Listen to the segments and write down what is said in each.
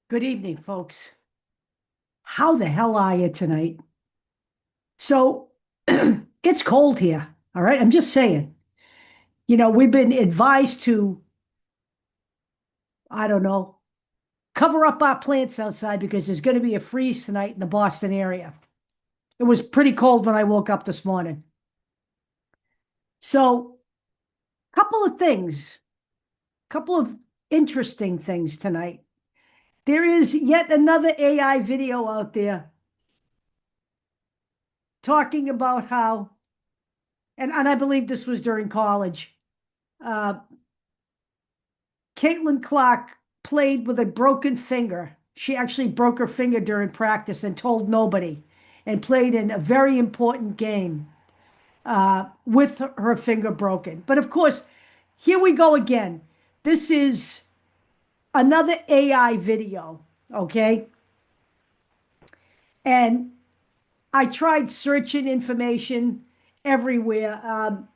Good evening, folks. How the hell are you tonight? So it's cold here. All right. I'm just saying, we've been advised to, I don't know, cover up our plants outside because there's going to be a freeze tonight in the Boston area. It was pretty cold when I woke up this morning. So, couple of interesting things tonight. There is yet another AI video out there talking about how, and I believe this was during college. Uh, Caitlin Clark played with a broken finger. She actually broke her finger during practice and told nobody, and played in a very important game with her finger broken. But of course, here we go again. This is another AI video, okay? And I tried searching information everywhere, I'm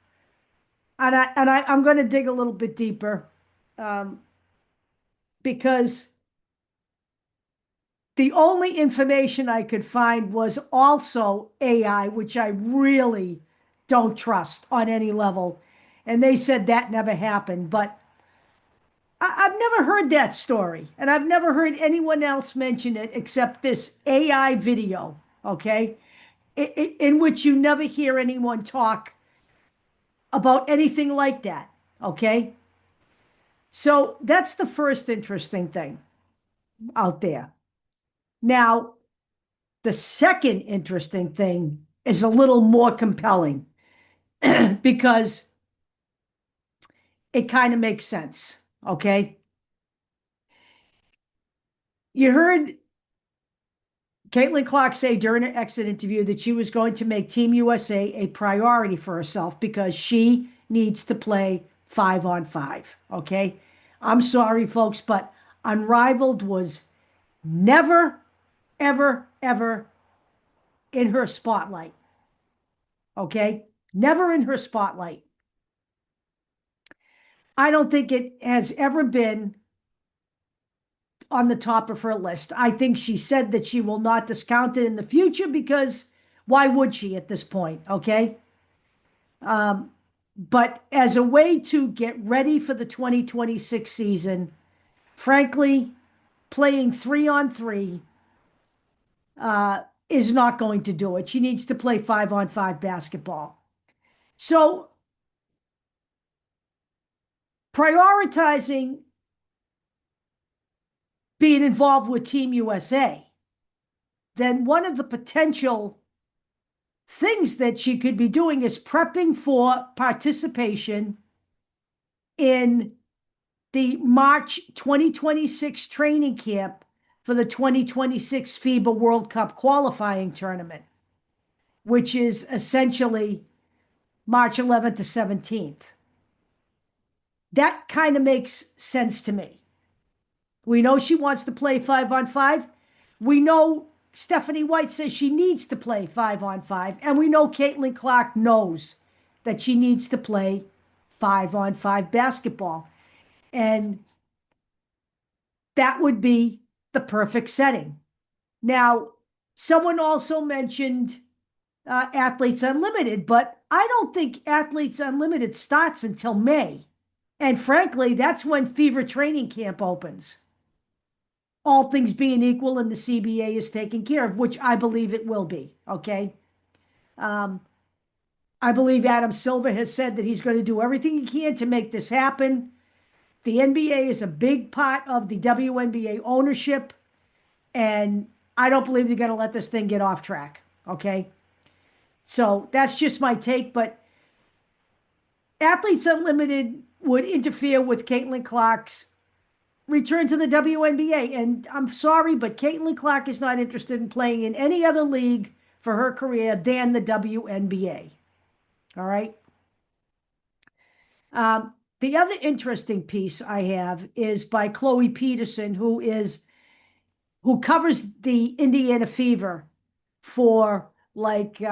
going to dig a little bit deeper um, because the only information I could find was also AI, which I really don't trust on any level. And they said that never happened. But I've never heard that story. And I've never heard anyone else mention it except this AI video, okay? In which you never hear anyone talk about anything like that, okay? So that's the first interesting thing out there. Now, the second interesting thing is a little more compelling because it kind of makes sense. Okay. You heard Caitlin Clark say during her exit interview that she was going to make Team USA a priority for herself because she needs to play 5-on-5. Okay. I'm sorry, folks, but Unrivaled was never, ever, ever in her spotlight. Okay. Never in her spotlight. I don't think it has ever been on the top of her list. I think she said that she will not discount it in the future because why would she at this point? Okay. Um, but as a way to get ready for the 2026 season, frankly, playing 3-on-3 is not going to do it. She needs to play 5-on-5 basketball. So prioritizing being involved with Team USA, then one of the potential things that she could be doing is prepping for participation in the March 2026 training camp for the 2026 FIBA World Cup qualifying tournament, which is essentially March 11th to 17th. That kind of makes sense to me. We know she wants to play 5-on-5. We know Stephanie White says she needs to play 5-on-5. And we know Caitlin Clark knows that she needs to play 5-on-5 basketball. And that would be the perfect setting. Now, someone also mentioned Athletes Unlimited, but I don't think Athletes Unlimited starts until May. And frankly, that's when Fever Training Camp opens. All things being equal and the CBA is taken care of, which I believe it will be, okay? I believe Adam Silver has said that he's going to do everything he can to make this happen. The NBA is a big part of the WNBA ownership, and I don't believe they're going to let this thing get off track, okay? So that's just my take, but Athletes Unlimited would interfere with Caitlin Clark's return to the WNBA. And I'm sorry, but Caitlin Clark is not interested in playing in any other league for her career than the WNBA. All right. The other interesting piece I have is by Chloe Peterson, who covers the Indiana Fever for like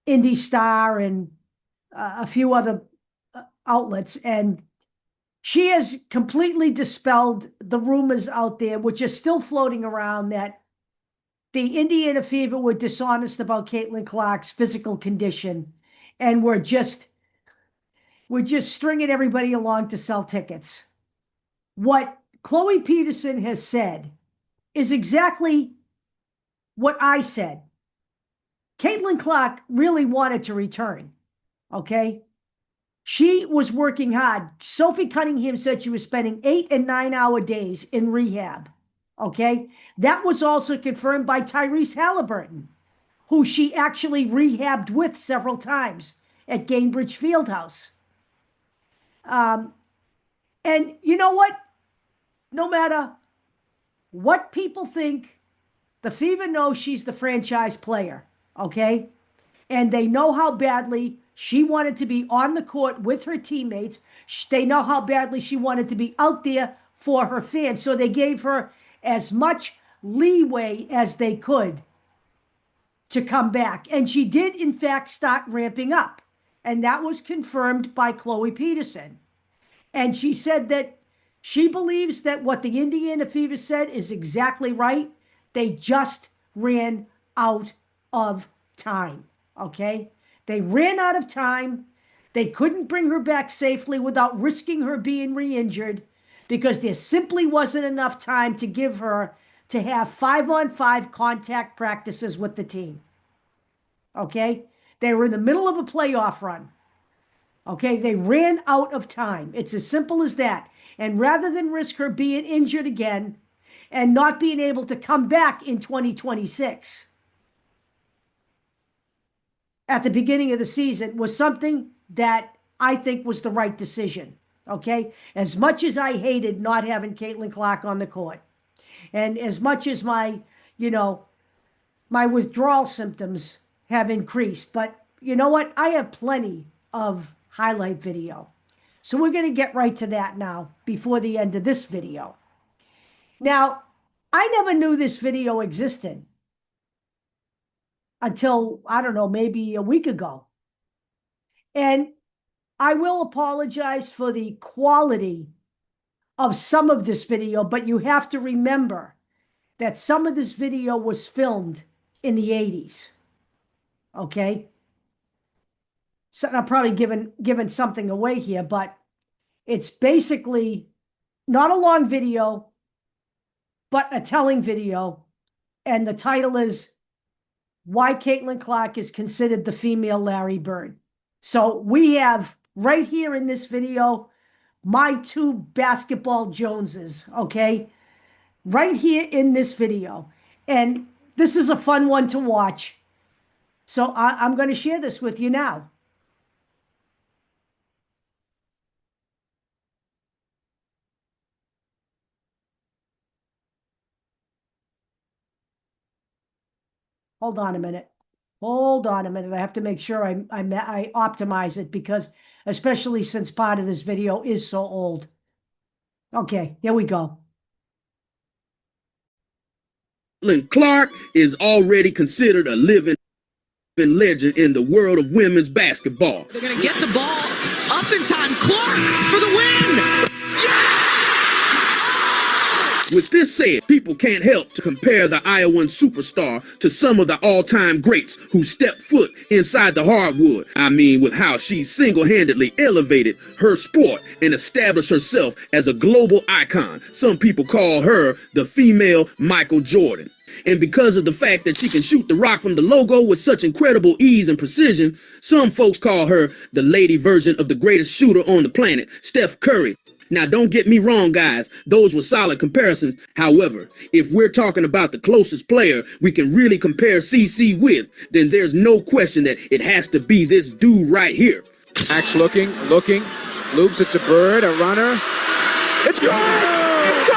Indy Star and a few other outlets. And She has completely dispelled the rumors out there, which are still floating around, that the Indiana Fever were dishonest about Caitlin Clark's physical condition, and we're just stringing everybody along to sell tickets. What Chloe Peterson has said is exactly what I said. Caitlin Clark really wanted to return, okay? She was working hard. Sophie Cunningham said she was spending 8 and 9 hour days in rehab, okay? That was also confirmed by Tyrese Halliburton, who she actually rehabbed with several times at Gainbridge Fieldhouse. And you know what? No matter what people think, the Fever knows she's the franchise player, okay? And they know how badly she wanted to be on the court with her teammates. They know how badly she wanted to be out there for her fans. So they gave her as much leeway as they could to come back. And she did, in fact, start ramping up. And that was confirmed by Chloe Peterson. And she said that she believes that what the Indiana Fever said is exactly right. They just ran out of time, okay? They ran out of time. They couldn't bring her back safely without risking her being re-injured, because there simply wasn't enough time to give her to have 5-on-5 contact practices with the team, okay? They were in the middle of a playoff run. Okay, they ran out of time. It's as simple as that. And rather than risk her being injured again and not being able to come back in 2026 at the beginning of the season, was something that I think was the right decision. Okay, as much as I hated not having Caitlin Clark on the court, and as much as my withdrawal symptoms have increased, but you know what? I have plenty of highlight video. So we're going to get right to that now before the end of this video. Now, I never knew this video existed until, I don't know, maybe a week ago. And I will apologize for the quality of some of this video, but you have to remember that some of this video was filmed in the 80s. Okay? So I'm probably giving something away here, but it's basically not a long video, but a telling video. And the title is Why Caitlin Clark is Considered the Female Larry Bird. So we have right here in this video, my two basketball Joneses, okay? Right here in this video. And this is a fun one to watch. So I'm going to share this with you now. Hold on a minute. Hold on a minute. I have to make sure I optimize it, because especially since part of this video is so old. Okay, here we go. Caitlin Clark is already considered a living legend in the world of women's basketball. They're going to get the ball up in time. Clark for the win! With this said, people can't help to compare the Iowan superstar to some of the all-time greats who stepped foot inside the hardwood. I mean, with how she single-handedly elevated her sport and established herself as a global icon. Some people call her the female Michael Jordan. And because of the fact that she can shoot the rock from the logo with such incredible ease and precision, some folks call her the lady version of the greatest shooter on the planet, Steph Curry. Now, don't get me wrong, guys. Those were solid comparisons. However, if we're talking about the closest player we can really compare CC with, then there's no question that it has to be this dude right here. Max looking, loops it to Bird, a runner. It's good! It's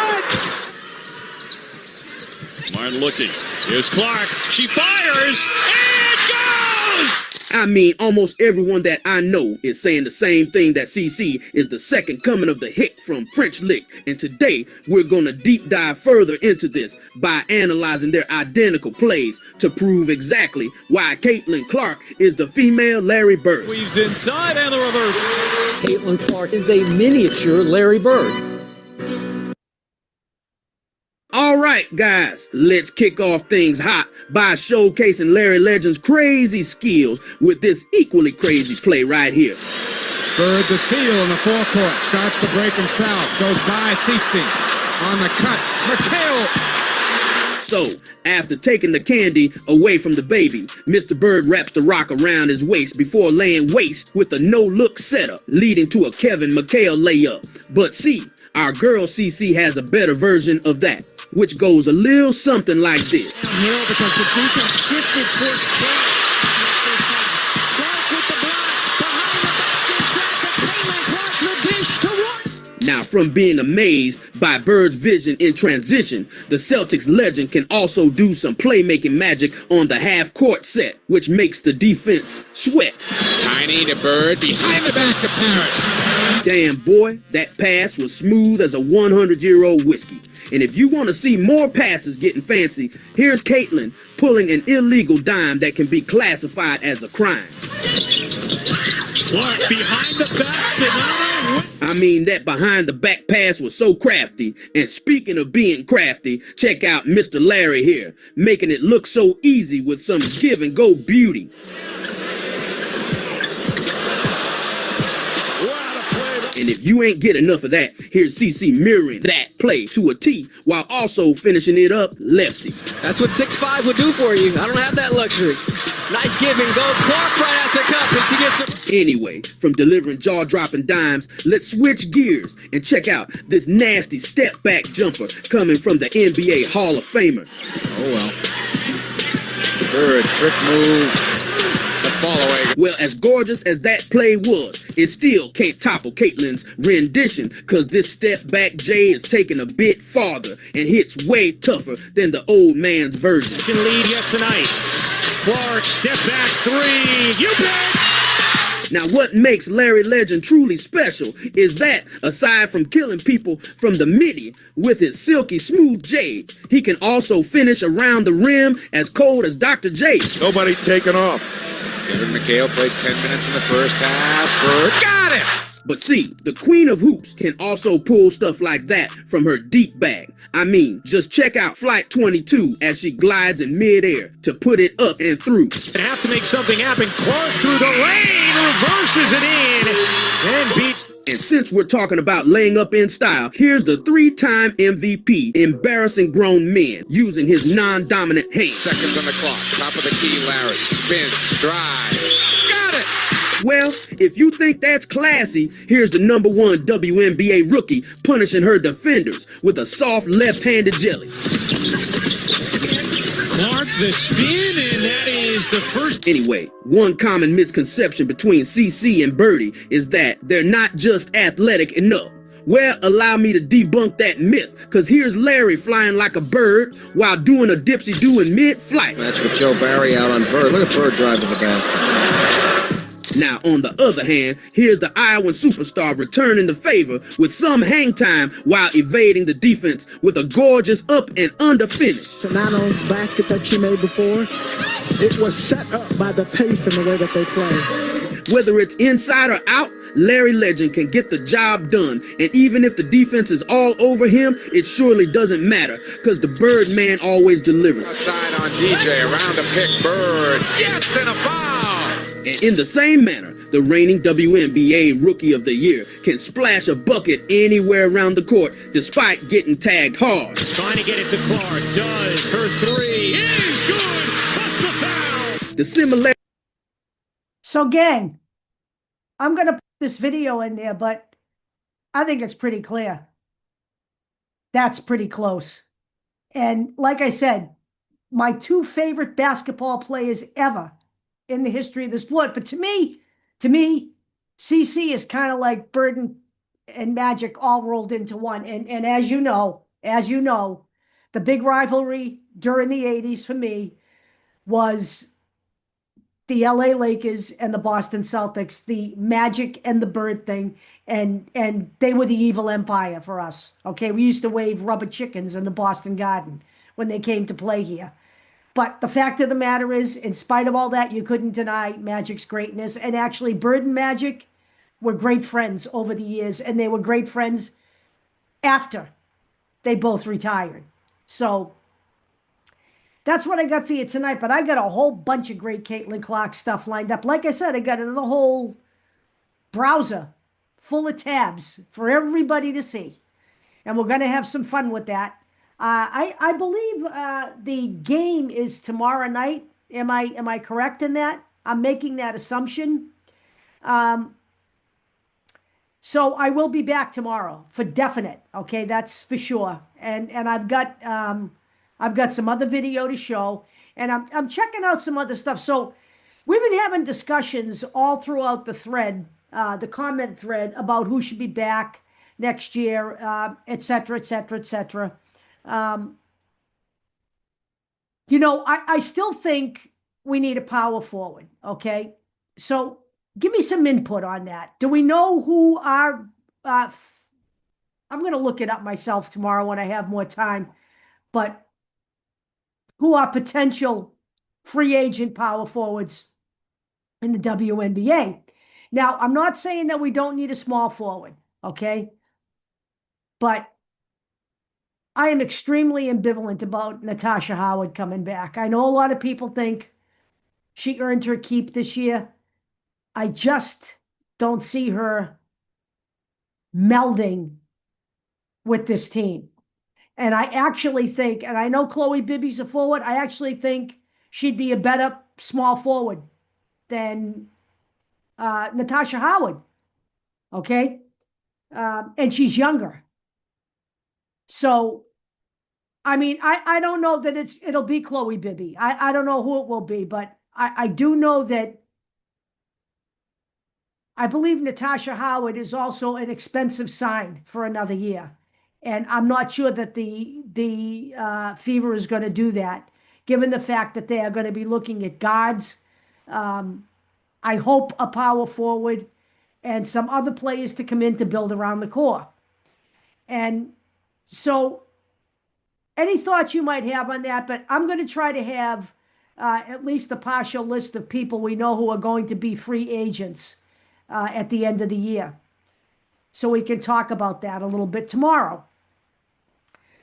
good! Martin looking. Here's Clark. She fires! And it goes! I mean, almost everyone that I know is saying the same thing, that CC is the second coming of the hick from French Lick. And today, we're gonna deep dive further into this by analyzing their identical plays to prove exactly why Caitlin Clark is the female Larry Bird. Weaves inside and the reverse. Caitlin Clark is a miniature Larry Bird. All right, guys, let's kick off things hot by showcasing Larry Legend's crazy skills with this equally crazy play right here. Bird the steal in the forecourt. Starts to break himself. Goes by Seasting. On the cut. McHale. So, after taking the candy away from the baby, Mr. Bird wraps the rock around his waist before laying waste with a no-look setup, leading to a Kevin McHale layup. But see, our girl CC has a better version of that, which goes a little something like this. Hill because the defense shifted towards Clark. Clark with the block. Behind the back in traffic. Caitlin Clark the dish to one. Now, from being amazed by Bird's vision in transition, the Celtics legend can also do some playmaking magic on the half-court set, which makes the defense sweat. Tiny to Bird. Behind the back to Parrott. Damn, boy, that pass was smooth as a 100-year-old whiskey. And if you want to see more passes getting fancy, here's Caitlin pulling an illegal dime that can be classified as a crime. Clark behind the back. Sedano. I mean, that behind the back pass was so crafty. And speaking of being crafty, check out Mr. Larry here, making it look so easy with some give and go beauty. And if you ain't get enough of that, here's CC mirroring that play to a T while also finishing it up lefty. That's what 6'5" would do for you. I don't have that luxury. Nice give and go. Clark right at the cup, and she gets the... Anyway, from delivering jaw-dropping dimes, let's switch gears and check out this nasty step-back jumper coming from the NBA Hall of Famer. Oh, well. Bird, trick move. The fall away. Well, as gorgeous as that play was, it still can't topple Caitlin's rendition, cause this step back J is taking a bit farther and hits way tougher than the old man's version. Can lead yet tonight. Clark, step back three. You bet. Now, what makes Larry Legend truly special is that, aside from killing people from the midi with his silky smooth J, he can also finish around the rim as cold as Dr. J. Nobody taking off. Kevin McHale played 10 minutes in the first half. Bird got it! But see, the queen of hoops can also pull stuff like that from her deep bag. I mean, just check out Flight 22 as she glides in midair to put it up and through. And have to make something happen. Clark through the lane, reverses it in, and beats. And since we're talking about laying up in style, here's the 3-time MVP embarrassing grown men using his non-dominant hand. Seconds on the clock. Top of the key, Larry. Spins, drives. Got it! Well, if you think that's classy, here's the #1 WNBA rookie punishing her defenders with a soft left-handed jelly. Clark the spin, and that is the first. Anyway, one common misconception between CC and Birdie is that they're not just athletic enough. Well, allow me to debunk that myth, because here's Larry flying like a bird while doing a dipsy-do in mid-flight. Match with Joe Barry out on Bird. Look at Bird driving the basket. Now, on the other hand, here's the Iowan superstar returning the favor with some hang time while evading the defense with a gorgeous up and under finish. Sedano basket that she made before, it was set up by the pace and the way that they play. Whether it's inside or out, Larry Legend can get the job done. And even if the defense is all over him, it surely doesn't matter, because the Birdman always delivers. Outside on DJ, around the pick, Bird. Yes, and a foul! And in the same manner, the reigning WNBA Rookie of the Year can splash a bucket anywhere around the court despite getting tagged hard. Trying to get it to Clark. Does. Her three is good. Plus the foul. The similarity. So, gang, I'm going to put this video in there, but I think it's pretty clear. That's pretty close. And like I said, my two favorite basketball players ever in the history of the sport. But to me, CC is kind of like Bird and Magic all rolled into one. And as you know, the big rivalry during the 80s for me was the LA Lakers and the Boston Celtics, the Magic and the Bird thing, and they were the evil empire for us. Okay, we used to wave rubber chickens in the Boston Garden when they came to play here. But the fact of the matter is, in spite of all that, you couldn't deny Magic's greatness. And actually, Bird and Magic were great friends over the years, and they were great friends after they both retired. So that's what I got for you tonight. But I got a whole bunch of great Caitlin Clark stuff lined up. Like I said, I got another whole browser full of tabs for everybody to see. And we're going to have some fun with that. I believe the game is tomorrow night. Am I correct in that? I'm making that assumption. So I will be back tomorrow for definite. Okay, that's for sure. And I've got some other video to show, and I'm checking out some other stuff. So we've been having discussions all throughout the thread, the comment thread, about who should be back next year, et cetera, et cetera, et cetera. I still think we need a power forward. Okay, so give me some input on that. Do we know who our? I'm going to look it up myself tomorrow when I have more time. But who are potential free agent power forwards in the WNBA? Now, I'm not saying that we don't need a small forward. Okay, but I am extremely ambivalent about Natasha Howard coming back. I know a lot of people think she earned her keep this year. I just don't see her melding with this team. And I actually think, and I know Chloe Bibby's a forward, I actually think she'd be a better small forward than Natasha Howard. Okay? And she's younger. So, I mean, I don't know that it'll be Chloe Bibby. I don't know who it will be, but I do know that I believe Natasha Howard is also an expensive sign for another year. And I'm not sure that the Fever is going to do that, given the fact that they are going to be looking at guards. I hope a power forward and some other players to come in to build around the core. And so any thoughts you might have on that, but I'm going to try to have at least a partial list of people we know who are going to be free agents at the end of the year. So we can talk about that a little bit tomorrow.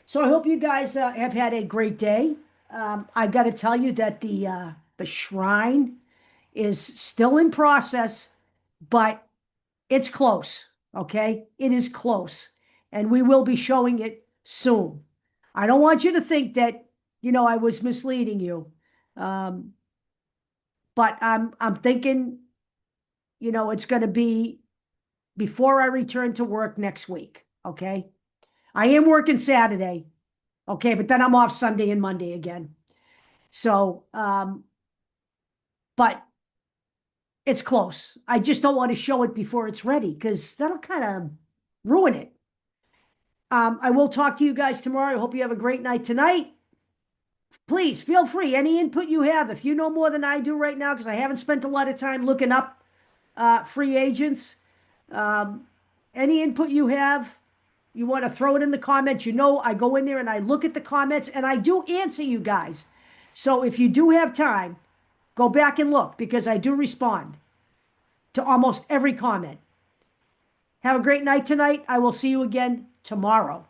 So I hope you guys have had a great day. I got to tell you that the shrine is still in process, but it's close. Okay, it is close, and we will be showing it soon. I don't want you to think that I was misleading you, but I'm thinking it's going to be before I return to work next week. Okay. I am working Saturday. Okay. But then I'm off Sunday and Monday again. So, but it's close. I just don't want to show it before it's ready because that'll kind of ruin it. I will talk to you guys tomorrow. I hope you have a great night tonight. Please feel free. Any input you have, if you know more than I do right now, because I haven't spent a lot of time looking up free agents. Any input you have, you want to throw it in the comments. I go in there and I look at the comments and I do answer you guys. So if you do have time, go back and look because I do respond to almost every comment. Have a great night tonight. I will see you again tomorrow.